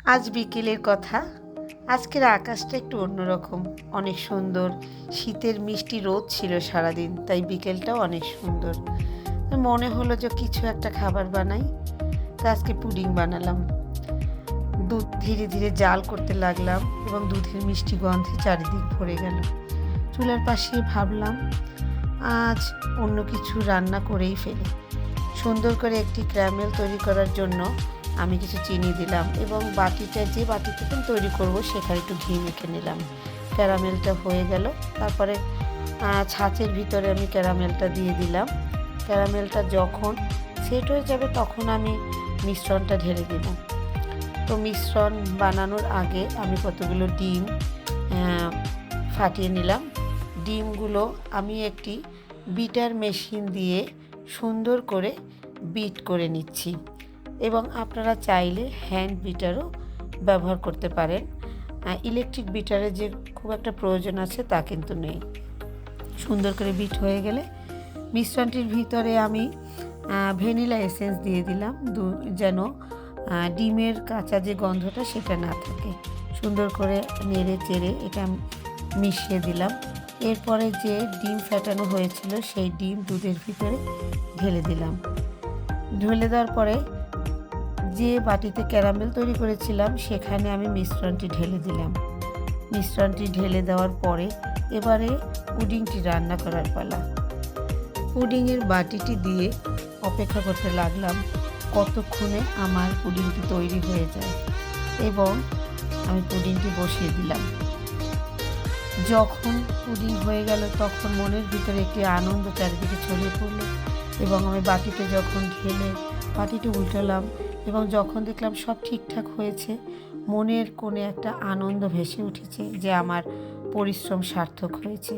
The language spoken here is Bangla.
আজ বিকেলের কথা। আজকের আকাশটা একটু অন্যরকম, অনেক সুন্দর। শীতের মিষ্টি রোদ ছিল সারাদিন, তাই বিকেলটাও অনেক সুন্দর। মনে হলো যে কিছু একটা খাবার বানাই, তা আজকে পুডিং বানালাম। দুধ ধীরে ধীরে জাল করতে লাগলাম এবং দুধের মিষ্টি গন্ধে চারিদিক ভরে গেল। চুলার পাশে ভাবলাম আজ অন্য কিছু রান্না করেই ফেলি। সুন্দর করে একটি ক্যারামেল তৈরি করার জন্য আমি কিছু চিনি দিলাম এবং যে বাটিতে তৈরি করব সেখানে একটু ঘি মেখে নিলাম। ক্যারামেলটা হয়ে গেল। তারপরে ছাঁচের ভিতরে আমি ক্যারামেলটা দিয়ে দিলাম। ক্যারামেলটা যখন সেট হয়ে যাবে তখন আমি মিশ্রণটা ঢেলে দিলাম। তো মিশ্রণ বানানোর আগে আমি কতগুলো ডিম ফাটিয়ে নিলাম। ডিমগুলো আমি একটি বিটার মেশিন দিয়ে সুন্দর করে বিট করে নিচ্ছি এবং আপনারা চাইলে হ্যান্ড বিটারও ব্যবহার করতে পারেন। ইলেকট্রিক বিটারের যে খুব একটা প্রয়োজন আছে তা কিন্তু নেই। সুন্দর করে বিট হয়ে গেলে মিশ্রণটির ভিতরে আমি ভ্যানিলা এসেন্স দিয়ে দিলাম, যেন ডিমের কাঁচা যে গন্ধটা সেটা না থাকে। সুন্দর করে নেড়ে চেড়ে এটা মিশিয়ে দিলাম। এরপরে যে ডিম ফেটানো হয়েছিল সেই ডিম দুধের ভিতরে ঢেলে দিলাম। ঢেলে দেওয়ার পরে যে বাটিতে ক্যারামেল তৈরি করেছিলাম সেখানে আমি মিশ্রণটি ঢেলে দিলাম। মিশ্রণটি ঢেলে দেওয়ার পরে এবারে পুডিংটি রান্না করার পালা। পুডিংয়ের বাটিটি দিয়ে অপেক্ষা করতে লাগলাম কতক্ষণে আমার পুডিংটি তৈরি হয়ে যায় এবং আমি পুডিংটি বসিয়ে দিলাম। যখন পুডিং হয়ে গেল তখন মনের ভিতরে একটি আনন্দ চারিদিকে ছড়িয়ে পড়ল এবং আমি বাটিতে যখন ঢেলে বাটিটি উল্টালাম এবং যখন দেখলাম সব ঠিকঠাক হয়েছে, মনের কোণে একটা আনন্দ ভেসে উঠেছে যে আমার পরিশ্রম সার্থক হয়েছে।